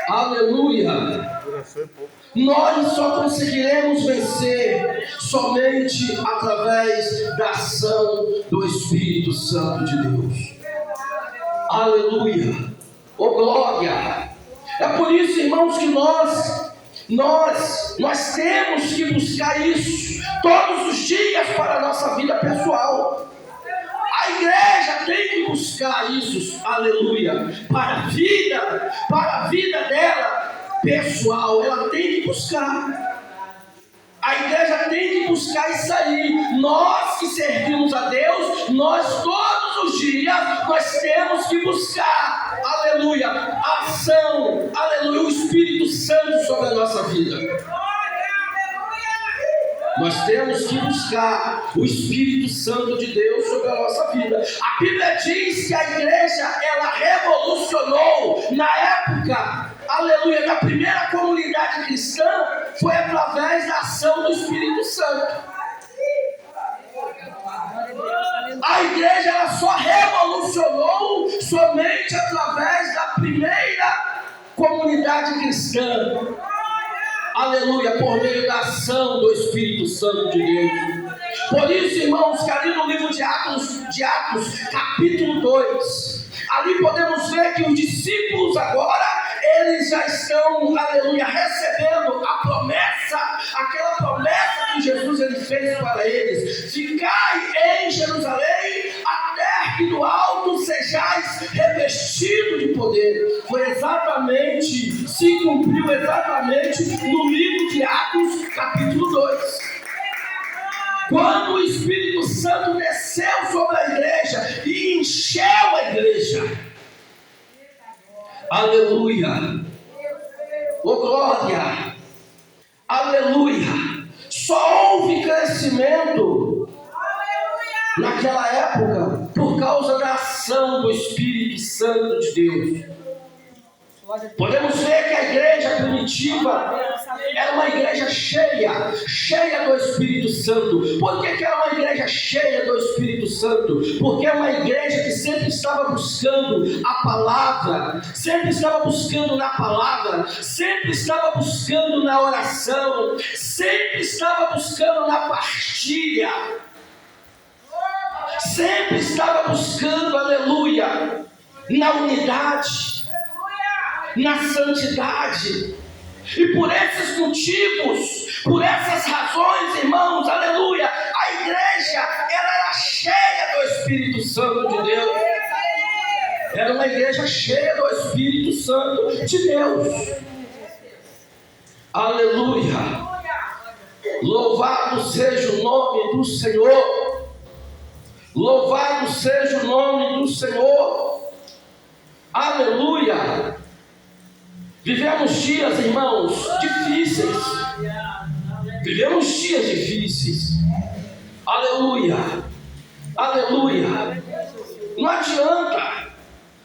Aleluia. Nós só conseguiremos vencer somente através da ação do Espírito Santo de Deus. Aleluia. Oh glória. É por isso, irmãos, que nós temos que buscar isso todos os dias para a nossa vida pessoal. A igreja tem que buscar isso, aleluia, para a vida dela pessoal. Ela tem que buscar. A igreja tem que buscar isso aí. Nós que servimos a Deus, nós todos os dias, nós temos que buscar, aleluia, a ação, aleluia, o Espírito Santo sobre a nossa vida. Nós temos que buscar o Espírito Santo de Deus sobre a nossa vida. A Bíblia diz que a igreja, ela revolucionou na época, aleluia, da primeira comunidade cristã, foi através da ação do Espírito Santo. A igreja, ela só revolucionou somente através da primeira comunidade cristã. Aleluia, por meio da ação do Espírito Santo de Deus. Por isso, irmãos, que ali no livro de Atos, capítulo 2, ali podemos ver que os discípulos agora, eles já estão, aleluia, recebendo a promessa, aquela promessa que Jesus ele fez para eles: ficai em Jerusalém até que do alto sejais revestidos de poder. Foi exatamente, se cumpriu exatamente no livro de Atos, capítulo 2. Quando o Espírito Santo desceu sobre a igreja e encheu a igreja. Aleluia. Oh glória. Aleluia. Só houve crescimento naquela época por causa da ação do Espírito Santo de Deus. Podemos ver que a igreja primitiva era uma igreja cheia do Espírito Santo. Por que era uma igreja cheia do Espírito Santo? Porque é uma igreja que sempre estava buscando a palavra, sempre estava buscando na palavra, sempre estava buscando na oração, sempre estava buscando na partilha, sempre estava buscando, aleluia, na unidade, na santidade. E por esses motivos, por essas razões, irmãos, aleluia, a igreja, ela era cheia do Espírito Santo de Deus. Era uma igreja cheia do Espírito Santo de Deus. Aleluia. Louvado seja o nome do Senhor. Louvado seja o nome do Senhor. Aleluia. Vivemos dias, irmãos, difíceis. Vivemos dias difíceis. Aleluia. Aleluia. Não adianta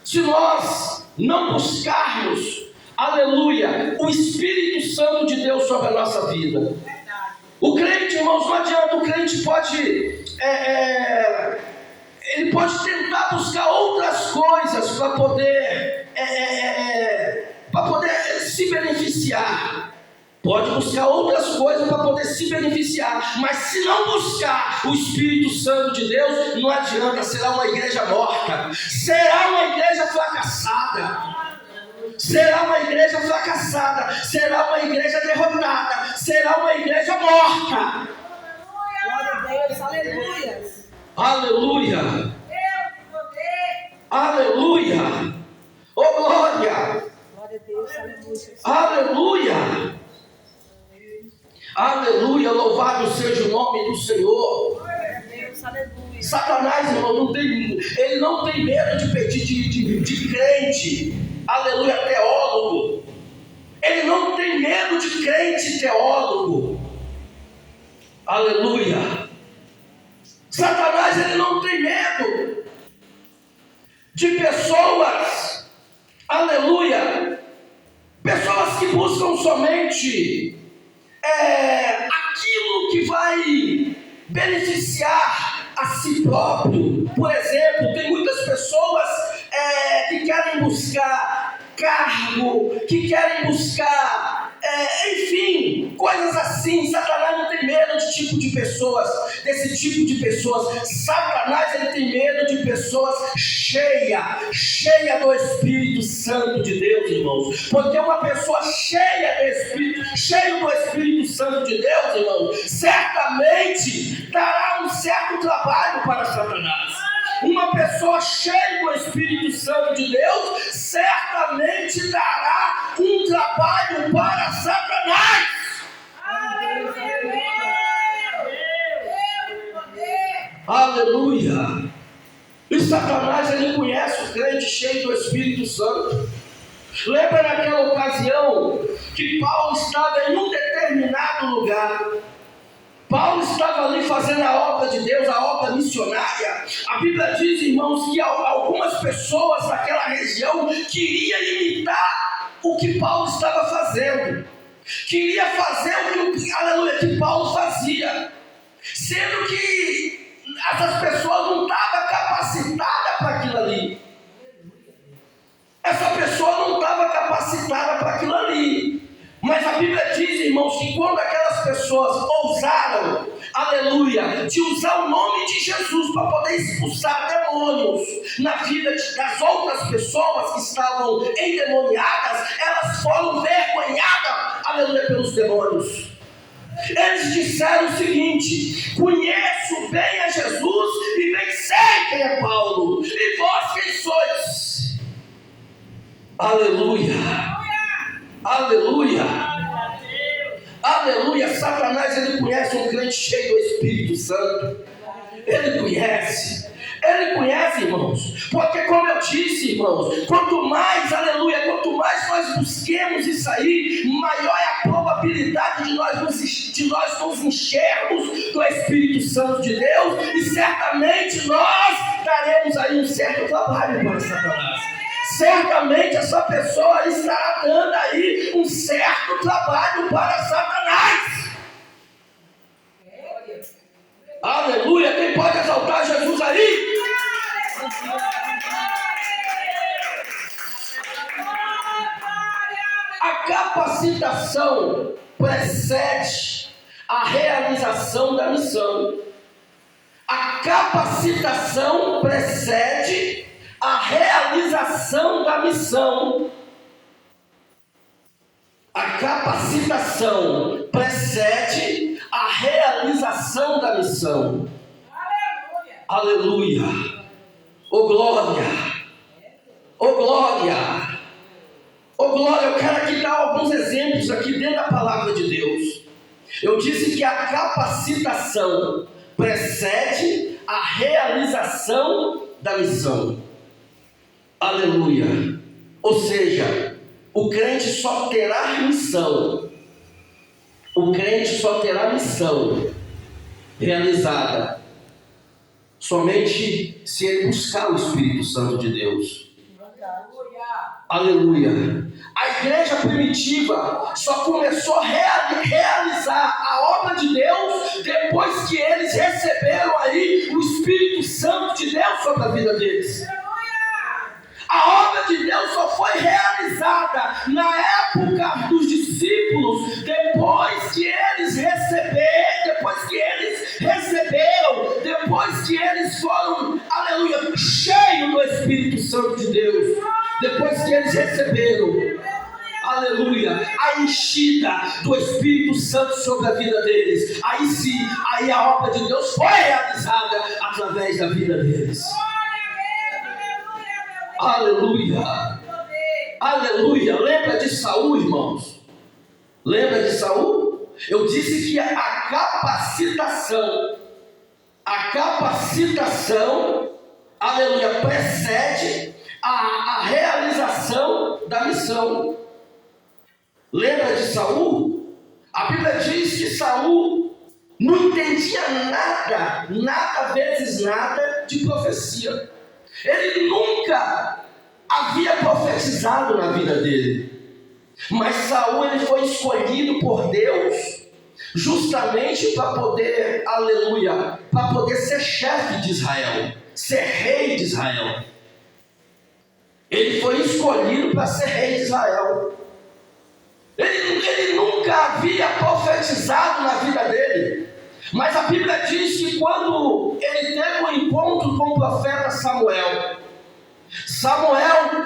se nós não buscarmos, aleluia, o Espírito Santo de Deus sobre a nossa vida. O crente, irmãos, não adianta. O crente pode ele pode tentar buscar outras coisas para poder se beneficiar. Pode buscar outras coisas para poder se beneficiar, mas se não buscar o Espírito Santo de Deus, não adianta. Será uma igreja morta, será uma igreja fracassada, será uma igreja fracassada, será uma igreja derrotada, será uma igreja morta. Glória a Deus, aleluia. Aleluia. Aleluia. Oh glória. Glória a Deus, aleluia. Aleluia. Aleluia. Louvado seja o nome do Senhor. Glória a Deus, aleluia. Satanás, irmão, ele não tem medo de pedir de crente, aleluia, teólogo. Ele não tem medo de crente teólogo. Aleluia. Satanás, ele não tem medo de pessoas, aleluia, pessoas que buscam somente aquilo que vai beneficiar a si próprio. Por exemplo, tem muitas pessoas que querem buscar cargo, que querem buscar, enfim, coisas assim. Satanás não tem medo desse tipo de pessoas. Satanás, ele tem medo de pessoas cheia do Espírito Santo de Deus, irmãos. Porque uma pessoa cheia do Espírito Santo de Deus, irmãos, certamente dará um certo trabalho para Satanás. Uma pessoa cheia do Espírito Santo de Deus certamente dará um trabalho para Satanás. Aleluia! E Satanás, ele conhece o crente cheio do Espírito Santo. Lembra naquela ocasião que Paulo estava em um determinado lugar. Paulo estava ali fazendo a obra de Deus, a obra missionária. A Bíblia diz, irmãos, que algumas pessoas daquela região queriam imitar o que Paulo estava fazendo. Queria fazer o que Paulo fazia. Sendo que essas pessoas não estavam capacitadas para aquilo ali. Essa pessoa não estava capacitada para aquilo ali. Mas a Bíblia diz, irmãos, que quando aquelas pessoas ousaram, aleluia, de usar o nome de Jesus para poder expulsar demônios na vida das outras pessoas que estavam endemoniadas, elas foram vergonhadas, aleluia, pelos demônios. Eles disseram o seguinte: conheço bem a Jesus e bem sei quem é Paulo, e vós quem sois? Aleluia. Aleluia! Aleluia! Satanás, ele conhece um crente cheio do Espírito Santo. Ele conhece, irmãos. Porque como eu disse, irmãos, quanto mais, aleluia, quanto mais nós busquemos isso aí, maior é a probabilidade de nós nos enchermos do Espírito Santo de Deus, e certamente nós daremos aí um certo trabalho para Satanás. Certamente essa pessoa estará dando aí um certo trabalho para Satanás. Aleluia! Quem pode exaltar Jesus aí? A capacitação precede a realização da missão. A capacitação precede a realização da missão. A capacitação precede a realização da missão. Aleluia! Oh glória! Oh glória! Oh glória! Eu quero aqui dar alguns exemplos aqui dentro da palavra de Deus. Eu disse que a capacitação precede a realização da missão. Aleluia! Ou seja, o crente só terá missão. O crente só terá missão realizada somente se ele buscar o Espírito Santo de Deus. Aleluia! A igreja primitiva só começou a realizar a obra de Deus depois que eles receberam aí o Espírito Santo de Deus sobre a vida deles. A obra de Deus só foi realizada na época dos discípulos, depois que eles foram, aleluia, cheios do Espírito Santo de Deus, depois que eles receberam, aleluia, a enchida do Espírito Santo sobre a vida deles. Aí sim, aí a obra de Deus foi realizada através da vida deles. Aleluia! Aleluia! Lembra de Saul, irmãos? Lembra de Saul? Eu disse que a capacitação, aleluia, precede a realização da missão. Lembra de Saul? A Bíblia diz que Saul não entendia nada vezes nada de profecia. Ele nunca havia profetizado na vida dele. Mas Saul, ele foi escolhido por Deus justamente para poder, aleluia, para poder ser chefe de Israel, ser rei de Israel. Ele foi escolhido para ser rei de Israel. Ele nunca havia profetizado na vida dele. Mas a Bíblia diz que quando ele teve um encontro com o profeta Samuel,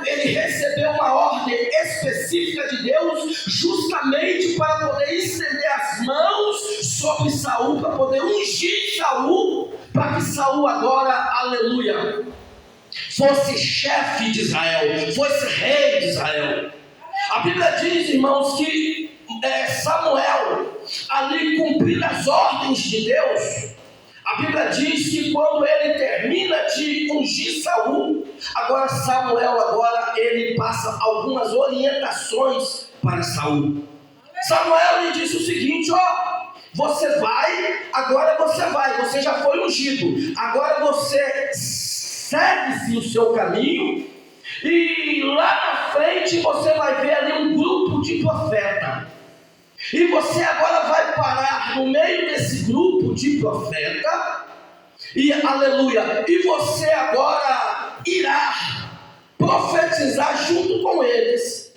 ele recebeu uma ordem específica de Deus, justamente para poder estender as mãos sobre Saul, para poder ungir Saul, para que Saul agora, aleluia, fosse chefe de Israel, fosse rei de Israel. A Bíblia diz, irmãos, que Samuel, ali cumprindo as ordens de Deus, a Bíblia diz que quando ele termina de ungir Saul, Samuel ele passa algumas orientações para Saul. Samuel lhe disse o seguinte: você já foi ungido, agora você segue-se o seu caminho, e lá na frente você vai ver ali um grupo de profeta. E você agora vai parar no meio desse grupo de profeta, e aleluia, e você agora irá profetizar junto com eles.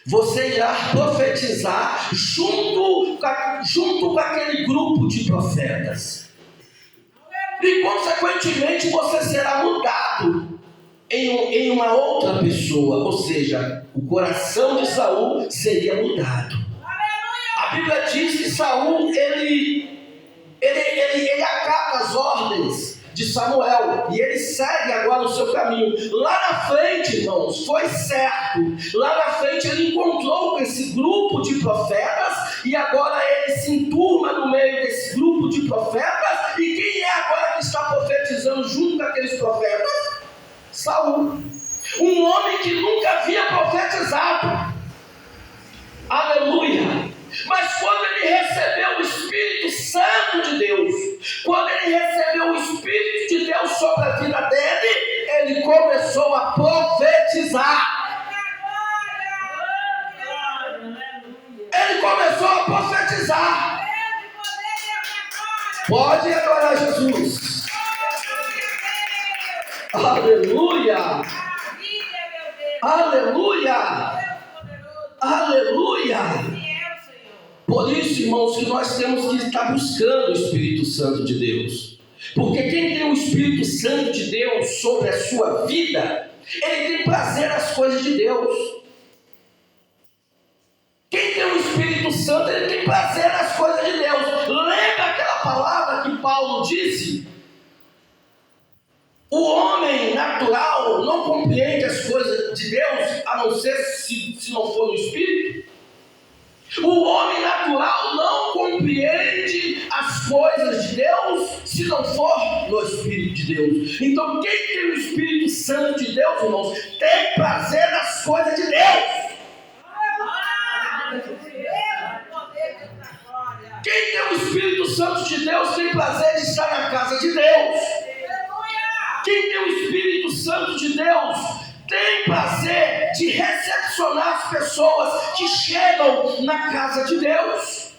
Você irá profetizar junto com aquele grupo de profetas. E consequentemente você será mudado em uma outra pessoa, ou seja, o coração de Saul seria mudado. A Bíblia diz que Saul, ele acata as ordens de Samuel, e ele segue agora o seu caminho. Lá na frente, irmãos, foi certo. Lá na frente ele encontrou com esse grupo de profetas, e agora ele se enturma no meio desse grupo de profetas. E quem é agora que está profetizando junto com aqueles profetas? Saul, um homem que nunca havia profetizado. Aleluia! Mas quando ele recebeu o Espírito Santo de Deus, quando ele recebeu o Espírito de Deus sobre a vida dele, ele começou a profetizar. Ele começou a profetizar. Pode adorar Jesus. Aleluia! Aleluia! Aleluia! Por isso, irmãos, que nós temos que estar buscando o Espírito Santo de Deus. Porque quem tem o Espírito Santo de Deus sobre a sua vida, ele tem prazer nas coisas de Deus. Quem tem o Espírito Santo, ele tem prazer nas coisas de Deus. Lembra aquela palavra que Paulo disse? O homem natural não compreende as coisas de Deus, a não ser se não for no Espírito. O homem natural não compreende as coisas de Deus se não for no Espírito de Deus. Então quem tem o Espírito Santo de Deus, irmãos, tem prazer nas coisas de Deus. Quem tem o Espírito Santo de Deus tem prazer de estar na casa de Deus. Quem tem o Espírito Santo de Deus tem prazer de recepcionar as pessoas que chegam na casa de Deus.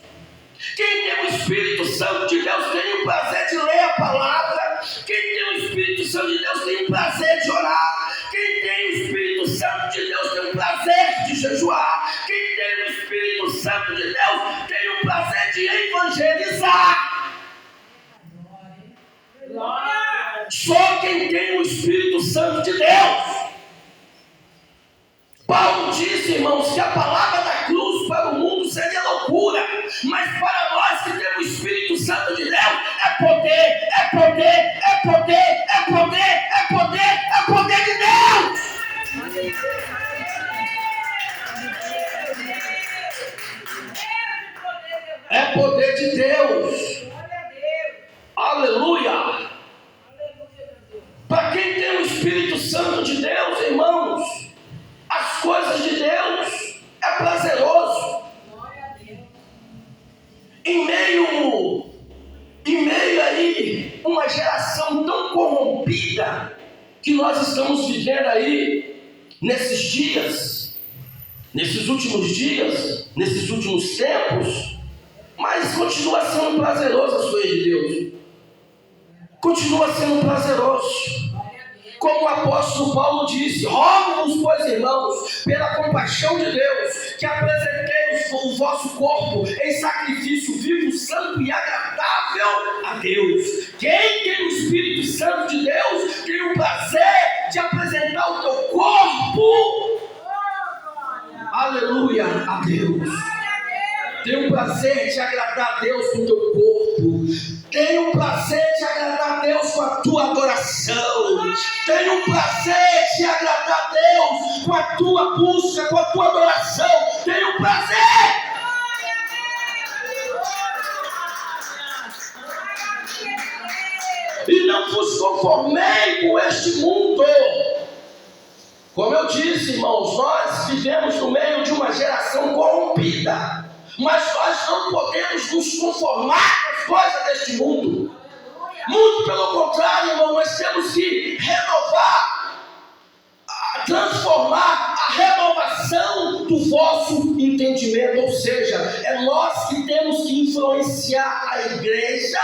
Quem tem o Espírito Santo de Deus tem o prazer de ler a palavra. Quem tem o Espírito Santo de Deus tem o prazer de orar. Quem tem o Espírito Santo de Deus tem o prazer de jejuar. Quem tem o Espírito Santo de Deus tem o prazer de evangelizar. Só quem tem o Espírito Santo de Deus. Paulo disse, irmãos, que a palavra da cruz para o mundo seria loucura, mas para nós que temos o Espírito Santo de Deus é poder, é poder, é poder, é poder, é poder, é poder de Deus. É poder de Deus. Aleluia. Para quem tem o Espírito Santo de Deus, irmãos, as coisas de Deus é prazeroso. Em meio aí uma geração tão corrompida que nós estamos vivendo aí nesses dias, nesses últimos dias, nesses últimos tempos, mas continua sendo prazeroso as coisas de Deus. Continua sendo prazeroso. Como o apóstolo Paulo disse: rogo-vos, pois, irmãos, pela compaixão de Deus, que apresenteis o vosso corpo em sacrifício vivo, santo e agradável a Deus. Quem tem o Espírito Santo de Deus tem o prazer de apresentar o teu corpo, aleluia, a Deus. Tem o prazer de agradar a Deus com o teu corpo. Tem o prazer de agradar a Deus com a tua adoração. Tem o prazer de agradar a Deus com a tua busca, com a tua adoração. Tem o prazer. E não vos conformei com este mundo. Como eu disse, irmãos, nós vivemos no meio de uma geração corrompida. Mas nós não podemos nos conformar com as coisas deste mundo. Muito pelo contrário, irmão, nós temos que renovar, transformar a renovação do vosso entendimento. Ou seja, é nós que temos que influenciar a igreja,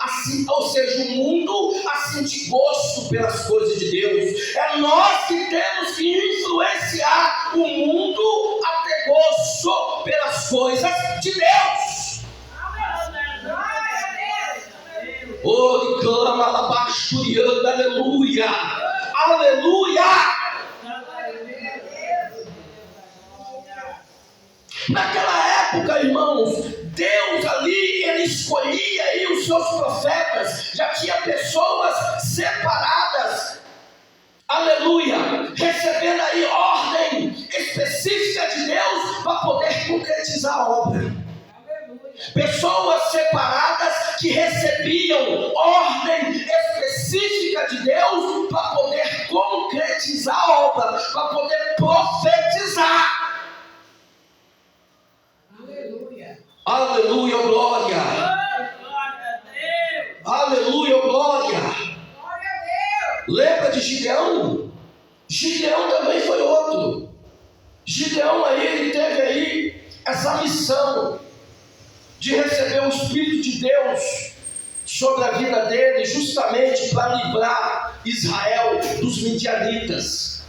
assim, ou seja, o mundo a sentir gosto pelas coisas de Deus. É nós que temos que influenciar o mundo a ter gosto pelas coisas de Deus. Oh, clama labasturiando, aleluia, aleluia. Naquela época, irmãos, Deus ali, ele escolhia aí os seus profetas. Já tinha pessoas separadas, aleluia, recebendo aí ordem específica de Deus para poder concretizar a obra. Pessoas separadas que recebiam ordem específica de Deus para poder concretizar a obra, para poder profetizar. Aleluia, glória. Aleluia, glória. Lembra de Gideão? Gideão também foi outro. Gideão aí, ele teve aí essa missão de receber o Espírito de Deus sobre a vida dele, justamente para livrar Israel dos midianitas.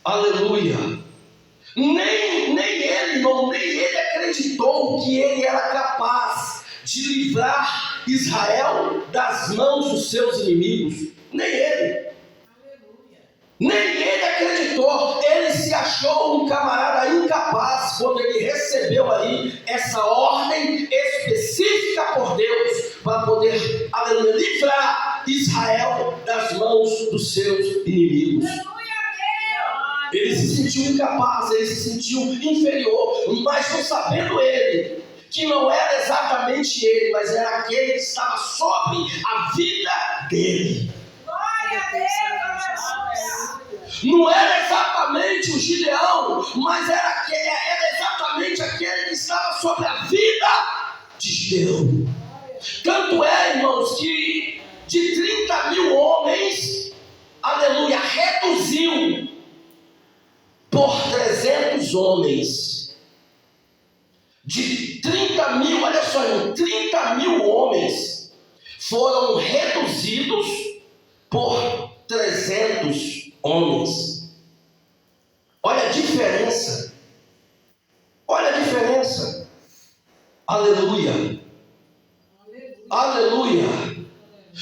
Aleluia. Nem ele, irmão, nem ele acreditou que ele era capaz de livrar Israel das mãos dos seus inimigos. Nem ele. Nem ele acreditou. Ele se achou um camarada incapaz quando ele recebeu aí essa ordem específica por Deus para poder, aleluia, livrar Israel das mãos dos seus inimigos. Ele se sentiu incapaz, ele se sentiu inferior, mas não sabendo ele que não era exatamente ele, mas era aquele que estava sobre a vida dele. Não era exatamente o Gideão, mas era exatamente aquele que estava sobre a vida de Gideão. Tanto é, irmãos, que de 30 mil homens, aleluia, reduziu por 300 homens. De 30 mil, olha só, 30 mil homens foram reduzidos por 300 homens. Olha a diferença. Olha a diferença. Aleluia. Aleluia.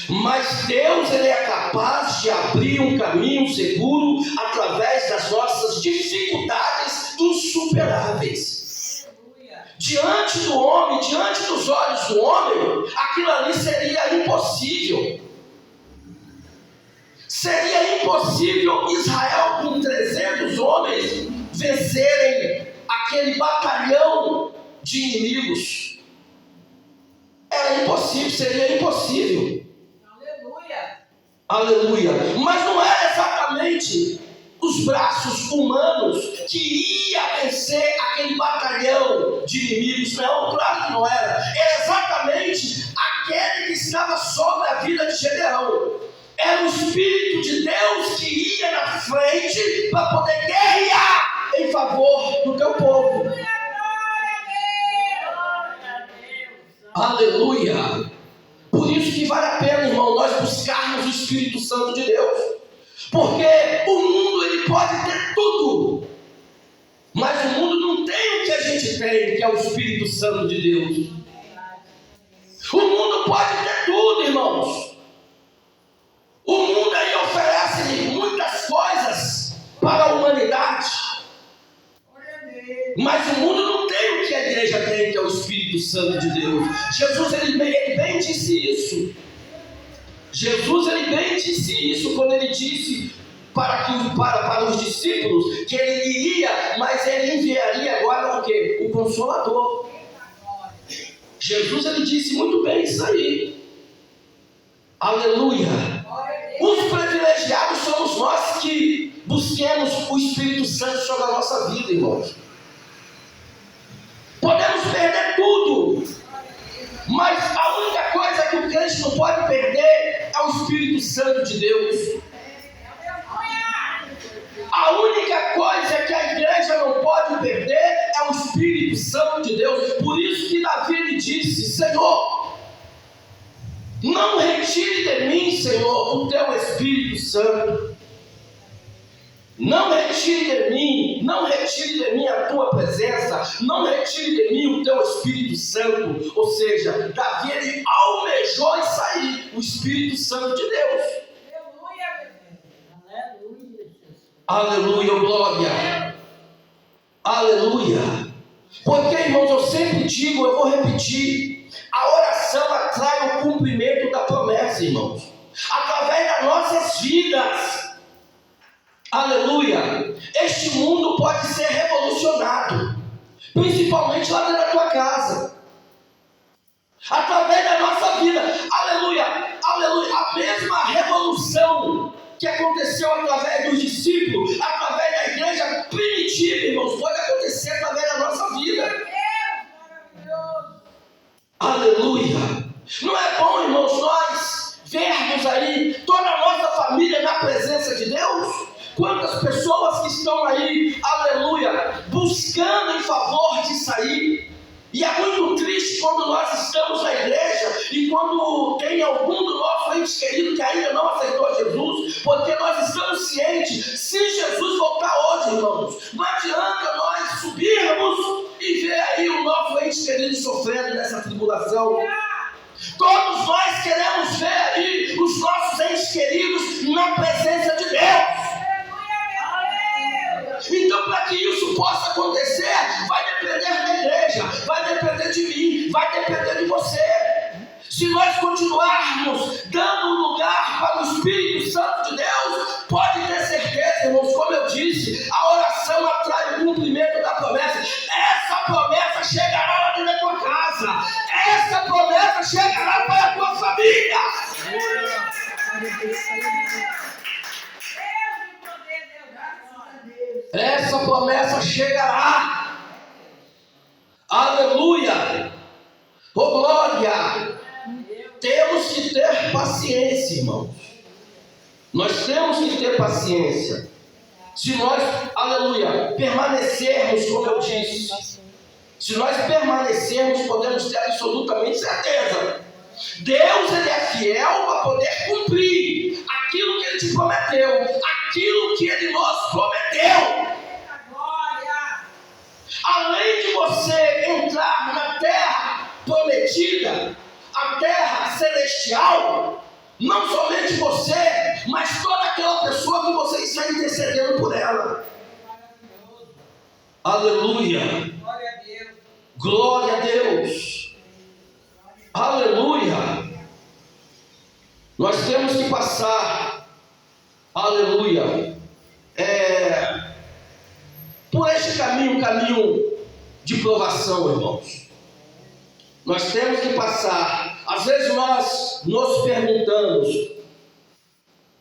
Mas Deus, ele é capaz de abrir um caminho seguro através das nossas dificuldades insuperáveis. Diante do homem, diante dos olhos do homem, aquilo ali seria impossível. Seria impossível Israel com 300 homens vencerem aquele batalhão de inimigos. Era impossível, seria impossível. Aleluia. Mas não era exatamente os braços humanos que ia vencer aquele batalhão de inimigos. Não, claro que não era. Era exatamente aquele que estava sobre a vida de Gideão. Era o Espírito de Deus que ia na frente para poder guerrear em favor do teu povo. Aleluia. Por isso que vale a pena, irmão, nós buscarmos o Espírito Santo de Deus. Porque o mundo ele pode ter tudo, mas o mundo não tem o que a gente tem, que é o Espírito Santo de Deus. O mundo pode ter tudo, irmãos. O mundo aí oferece muitas coisas para a humanidade, mas o mundo não tem o que a igreja tem, que é o Espírito Santo de Deus. Jesus ele bem disse isso. Jesus ele bem disse isso quando ele disse para os discípulos que ele iria, mas ele enviaria agora o quê? O Consolador. Jesus ele disse muito bem isso aí. Aleluia. Os privilegiados somos nós que busquemos o Espírito Santo sobre a nossa vida, irmãos. Podemos perder tudo, mas a única coisa que o crente não pode perder é o Espírito Santo de Deus. A única coisa que a igreja não pode perder é o Espírito Santo de Deus. Por isso que Davi ele disse: Senhor, não retire de mim, Senhor, o teu Espírito Santo. Não retire de mim a tua presença, não retire de mim o teu Espírito Santo. Ou seja, Davi ele almejou isso aí, o Espírito Santo de Deus. Aleluia, glória. Aleluia. Porque, irmãos, eu sempre digo, eu vou repetir, a oração atrai o cumprimento da promessa, irmãos, através das nossas vidas. Aleluia. Este mundo pode ser revolucionado, principalmente lá dentro da tua casa, através da nossa vida. Aleluia, aleluia. A mesma revolução que aconteceu através dos discípulos, através da igreja primitiva, irmãos, pode acontecer através da nossa vida. Aleluia. Não é bom, irmãos, nós vermos aí toda a nossa família na presença de Deus? Quantas pessoas que estão aí, aleluia, buscando em favor de sair. E é muito triste quando nós estamos na igreja e quando tem algum do nosso ente querido que ainda não aceitou Jesus, porque nós estamos cientes, se Jesus voltar hoje, irmãos, não adianta nós subirmos e ver aí o nosso ente querido sofrendo nessa tribulação. Todos nós queremos ver aí os nossos entes queridos na presença de Deus. Então, para que isso possa acontecer, vai depender da igreja, vai depender de mim, vai depender de você. Se nós continuarmos dando lugar para o Espírito Santo de Deus, pode ter certeza, irmãos, como eu disse, a oração atrai o cumprimento da promessa. Essa promessa chegará lá dentro da tua casa, essa promessa chegará para a tua família. Essa promessa chegará. Aleluia. Oh glória. Temos que ter paciência, irmãos. Nós temos que ter paciência. Se nós, aleluia, permanecermos, como eu disse, se nós permanecermos, podemos ter absolutamente certeza. Deus ele é fiel para poder cumprir aquilo que ele te prometeu, aquilo que ele nos prometeu. Além de você entrar na terra prometida, a terra celestial, não somente você, mas toda aquela pessoa que você está intercedendo por ela. Aleluia. Glória a Deus. Aleluia. Nós temos que passar, aleluia, por este caminho de provação, irmãos. Nós temos que passar. Às vezes nós nos perguntamos,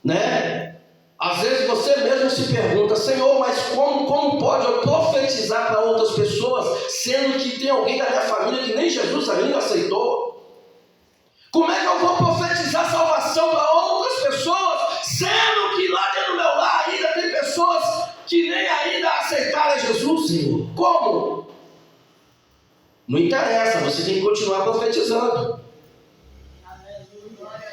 né? Às vezes você mesmo se pergunta: Senhor, mas como pode eu profetizar para outras pessoas, sendo que tem alguém da minha família que nem Jesus ainda aceitou? Como é que eu vou profetizar salvação para outras pessoas, sendo que lá dentro do meu lar ainda tem pessoas que nem ainda aceitaram Jesus, Senhor? Como? Não interessa, você tem que continuar profetizando.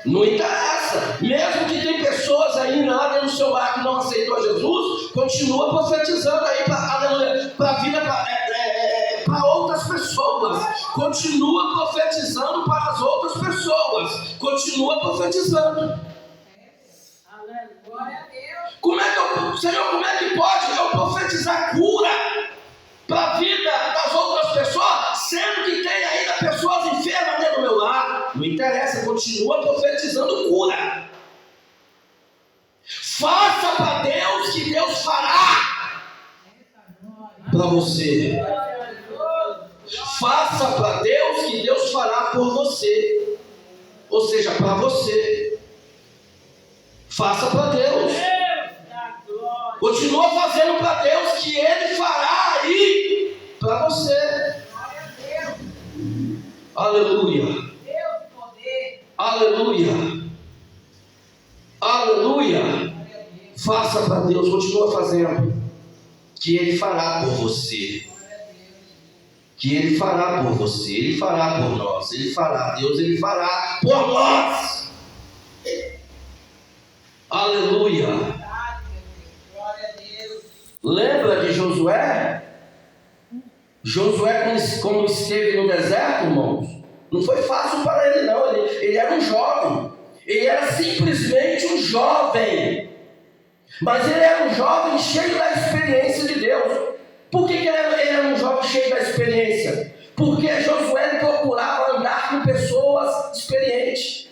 Não interessa. Mesmo que tem pessoas ainda lá dentro do seu lar que não aceitou Jesus, continua profetizando aí para a vida, para outras pessoas. Continua profetizando para as outras pessoas. Continua profetizando. Glória a Deus. Senhor, como é que pode eu profetizar cura para a vida das outras pessoas, sendo que tem ainda pessoas enfermas dentro do meu lar? Não interessa, continua profetizando cura. Faça para Deus que Deus fará para você. Faça para Deus que Deus fará por você. Ou seja, para você. Faça para Deus. Continua fazendo para Deus que Ele fará aí para você. Aleluia. Aleluia. Aleluia. Faça para Deus, continua fazendo, que Ele fará por você. Que Ele fará por você, Ele fará por nós, Ele fará, Deus, Ele fará por nós. Aleluia. Lembra de Josué? Josué, quando esteve no deserto, irmãos, não foi fácil para ele não, ele era um jovem, ele era simplesmente um jovem, mas ele era um jovem cheio da experiência de Deus. Por que ele era um jovem cheio da experiência? Porque Josué procurava andar com pessoas experientes.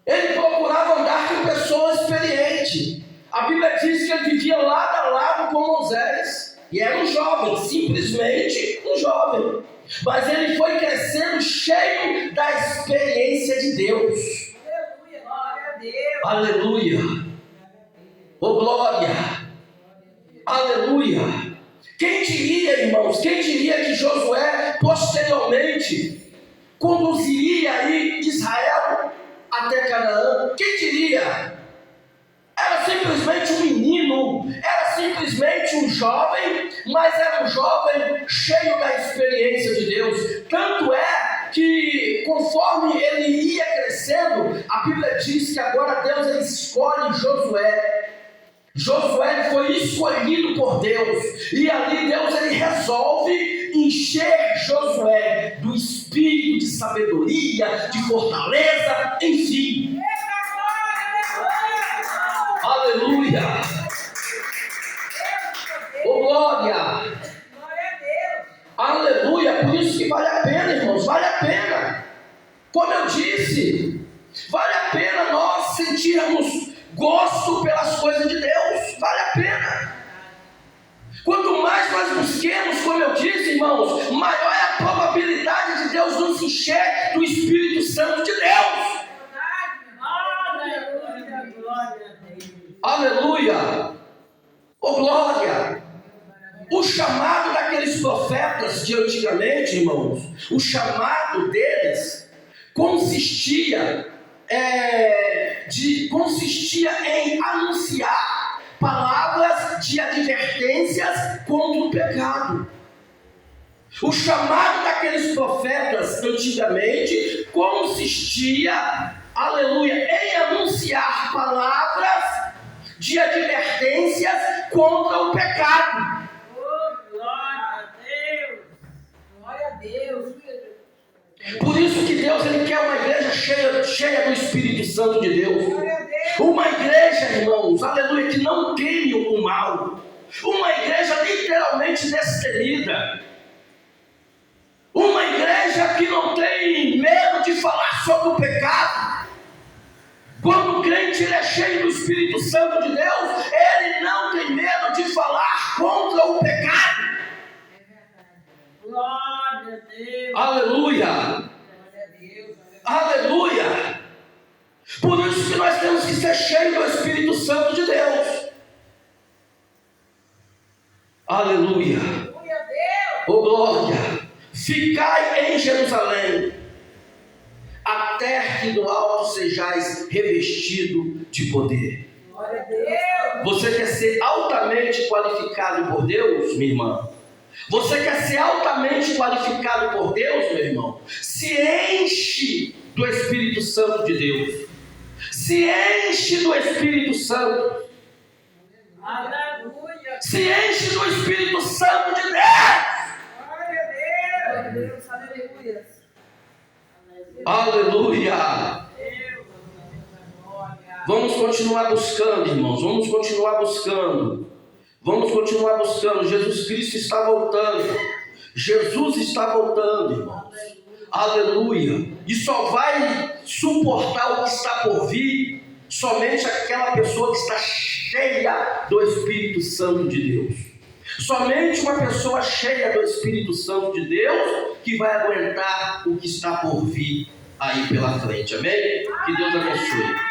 Ele procurava andar com pessoas experientes. A Bíblia diz que ele vivia lado a lado com Moisés. E era um jovem, simplesmente um jovem. Mas ele foi crescendo cheio da experiência de Deus. Aleluia, glória a Deus. Aleluia. Oh, glória. Aleluia. Quem diria, irmãos, quem diria que Josué posteriormente conduziria aí Israel até Canaã? Quem diria? Era simplesmente um menino, era simplesmente um jovem, mas era um jovem cheio da experiência de Deus. Tanto é que conforme ele ia crescendo, a Bíblia diz que agora Deus ele escolhe Josué. Josué foi escolhido por Deus, e ali Deus ele resolve encher Josué do espírito de sabedoria, de fortaleza, enfim. Aleluia! Oh, glória! Aleluia! Por isso que vale a pena, irmãos, vale a pena. Como eu disse, vale a pena nós sentirmos gosto pelas coisas de Deus, vale a pena. Quanto mais nós busquemos, como eu disse, irmãos, maior é a probabilidade de Deus nos encher do Espírito Santo de Deus. Aleluia! Oh, glória! O chamado daqueles profetas de antigamente, irmãos, o chamado deles consistia em anunciar palavras de advertências contra o pecado. O chamado daqueles profetas antigamente consistia, aleluia, em anunciar palavras de advertências contra o pecado. Oh, glória a Deus! Glória a Deus! Por isso que Deus ele quer uma igreja cheia do Espírito Santo de Deus. Uma igreja, irmãos, aleluia, que não teme o mal. Uma igreja literalmente destemida. Uma igreja que não tem medo de falar sobre o pecado. Quando o crente ele é cheio do Espírito Santo de Deus, ele não tem medo de falar contra o pecado. Glória a Deus. Aleluia. Aleluia. Por isso que nós temos que ser cheios do Espírito Santo de Deus. Aleluia. Oh, glória. Ficai em Jerusalém, até que do alto sejais revestido de poder. Você quer ser altamente qualificado por Deus, minha irmã? Você quer ser altamente qualificado por Deus, meu irmão? Se enche do Espírito Santo de Deus. se enche do Espírito Santo. Aleluia. Se enche do Espírito Santo de Deus. Glória a Deus. Aleluia. Aleluia. Vamos continuar buscando, irmãos. Vamos continuar buscando. Vamos continuar buscando. Jesus Cristo está voltando. Jesus está voltando, irmãos. Aleluia. E só vai suportar o que está por vir somente aquela pessoa que está cheia do Espírito Santo de Deus. Somente uma pessoa cheia do Espírito Santo de Deus que vai aguentar o que está por vir aí pela frente. Amém? Que Deus abençoe.